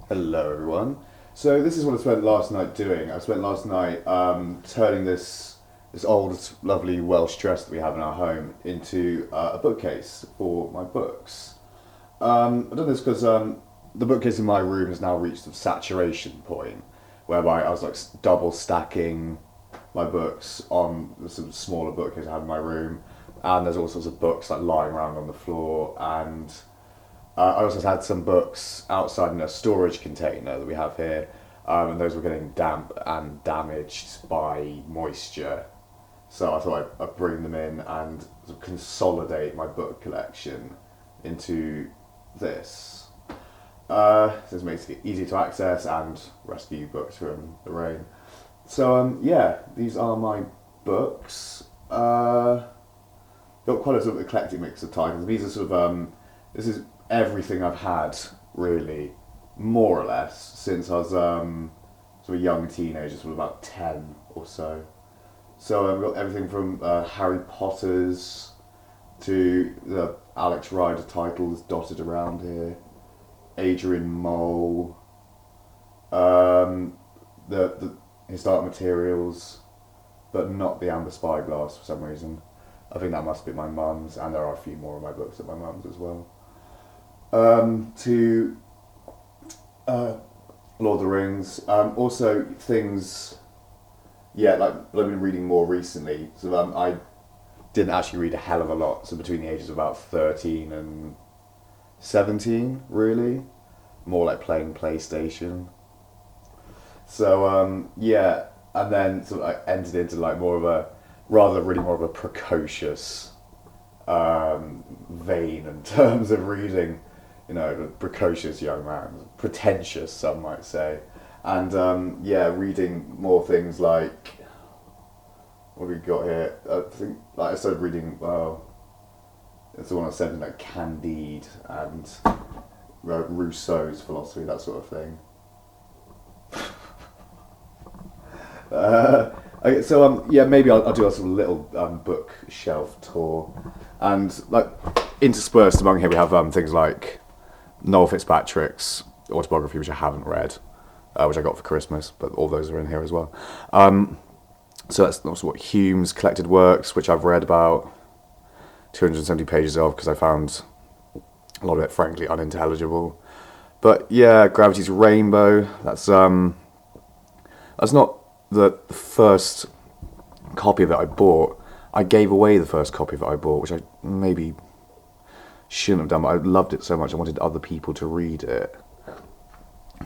Hello, everyone. So this is what I spent last night doing. I spent last night turning this old, lovely Welsh dress that we have in our home into a bookcase for my books. I've done this because the bookcase in my room has now reached a saturation point, whereby I was like double stacking my books on the sort of smaller bookcase I have in my room, and there's all sorts of books like lying around on the floor, and I also had some books outside in a storage container that we have here, and those were getting damp and damaged by moisture. So I thought I'd bring them in and sort of consolidate my book collection into this. This makes it easy to access and rescue books from the rain. So yeah, these are my books. Got quite a sort of eclectic mix of titles. These are sort of this is everything I've had really, more or less, since I was sort of a young teenager, sort of about 10 or so. So I've got everything from Harry Potter's to the Alex Rider titles dotted around here, Adrian Mole, the historic materials, but not the Amber Spyglass for some reason. I think that must be my mum's, and there are a few more of my books at my mum's as well. To Lord of the Rings. Also things, yeah, like I've been reading more recently. So I didn't actually read a hell of a lot. So between the ages of about 13 and 17, really, more like playing PlayStation. So yeah, and then sort of I entered into like more of a really more of a precocious vein in terms of reading. You know, a precocious young man, pretentious, some might say, and yeah, reading more things like what have we got here. I think like I started reading. Well, it's the one I said, like Candide and Rousseau's philosophy, that sort of thing. Okay, so yeah, maybe I'll do a sort of little bookshelf tour, and like interspersed among here we have things like Noel Fitzpatrick's autobiography, which I haven't read, which I got for Christmas, but all those are in here as well. So that's also what Hume's collected works, which I've read about 270 pages of because I found a lot of it frankly unintelligible. But yeah, Gravity's Rainbow. That's not the first copy that I bought. I gave away the first copy that I bought, which I maybe shouldn't have done, but I loved it so much I wanted other people to read it.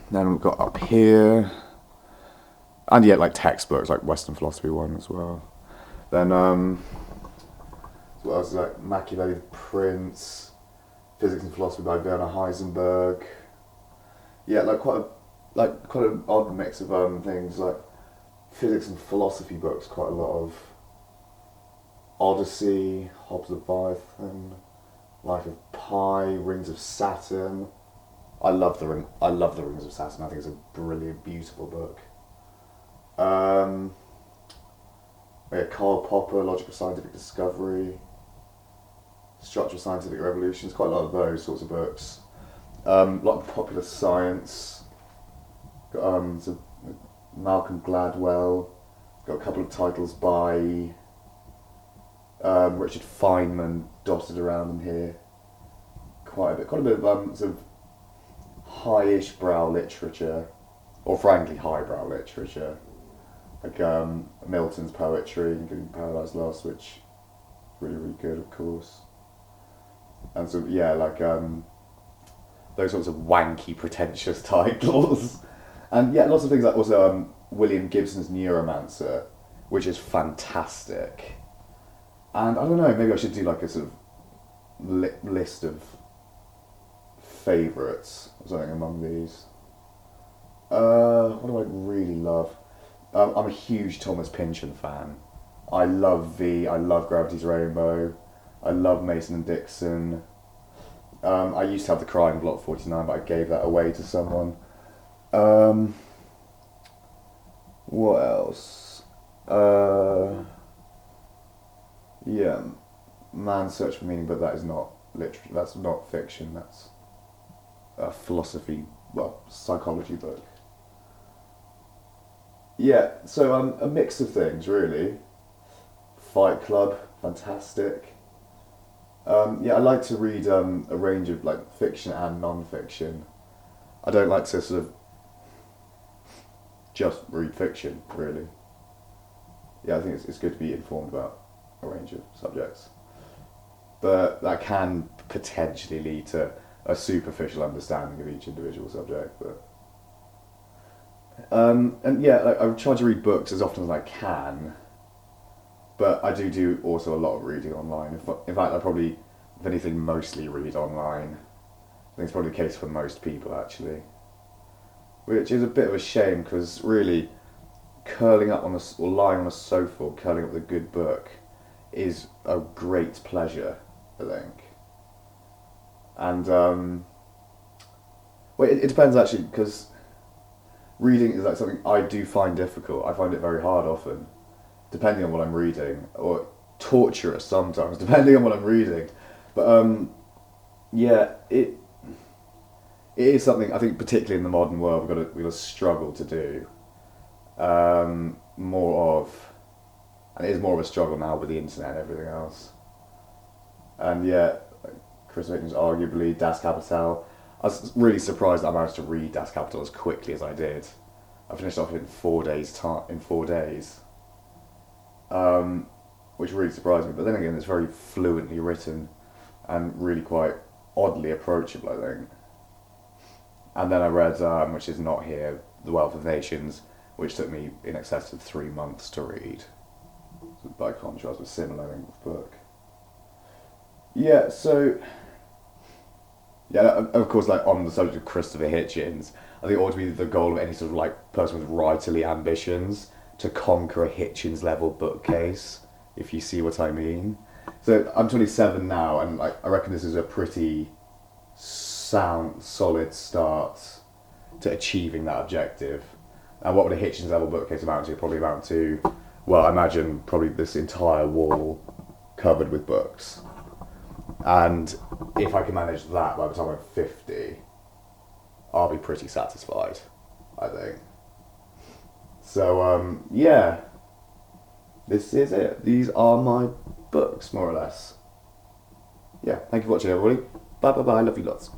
Then we've got up here, and yet like textbooks, like Western Philosophy one as well. Then what else is like Machiavelli the Prince, Physics and Philosophy by Werner Heisenberg. Yeah, like quite an odd mix of things like physics and philosophy books. Quite a lot of Odyssey, Hobbes Leviathan, Life of Pi, Rings of Saturn. I love the Rings of Saturn. I think it's a brilliant, beautiful book. Yeah, Karl Popper, Logic of Scientific Discovery, Structure of Scientific Revolutions. Quite a lot of those sorts of books. A lot of popular science. Got so Malcolm Gladwell. Got a couple of titles by Richard Feynman dotted around in here. Quite a bit of sort of high-ish brow literature, or frankly highbrow literature, like Milton's poetry, including Paradise Lost, which is really, really good, of course. And so yeah, like those sorts of wanky, pretentious titles, and yeah, lots of things like also William Gibson's Neuromancer, which is fantastic. And I don't know, maybe I should do like a sort of list of favourites or something among these. What do I really love? I'm a huge Thomas Pynchon fan. I love V, I love Gravity's Rainbow, I love Mason and Dixon. I used to have The Cry in Block 49, but I gave that away to someone. What else? Yeah, Man's Search for Meaning, but that is not literature. That's not fiction. That's a philosophy, well, psychology book. Yeah, so a mix of things really. Fight Club, fantastic. Yeah, I like to read a range of like fiction and non-fiction. I don't like to sort of just read fiction, really. Yeah, I think it's good to be informed about a range of subjects. But that can potentially lead to a superficial understanding of each individual subject. But and yeah, like, I try to read books as often as I can, but I do also a lot of reading online. In fact, I probably, if anything, mostly read online. I think it's probably the case for most people actually, which is a bit of a shame because really, curling up on or lying on a sofa or curling up with a good book is a great pleasure, I think. And well, it depends actually because reading is like something I do find difficult. I find it very hard often, depending on what I'm reading, or torturous sometimes, depending on what I'm reading. But yeah, it is something I think, particularly in the modern world, we've got to struggle to do more of, and it is more of a struggle now with the internet and everything else. And yeah, like Chris Hitchens arguably Das Kapital. I was really surprised that I managed to read Das Kapital as quickly as I did. I finished off in 4 days in 4 days, which really surprised me. But then again, it's very fluently written and really quite oddly approachable, I think. And then I read, which is not here, The Wealth of Nations, which took me in excess of 3 months to read. So by contrast, a similar length of book. Yeah, so yeah, of course, like on the subject of Christopher Hitchens, I think it ought to be the goal of any sort of like person with writerly ambitions to conquer a Hitchens level bookcase, if you see what I mean. So I'm 27 now, and like I reckon this is a pretty sound, solid start to achieving that objective. And what would a Hitchens level bookcase amount to? Probably amount to, well, I imagine probably this entire wall covered with books. And if I can manage that by the time I'm 50, I'll be pretty satisfied, I think. So, yeah, this is it. These are my books, more or less. Yeah, thank you for watching, everybody. Bye bye bye, love you lots.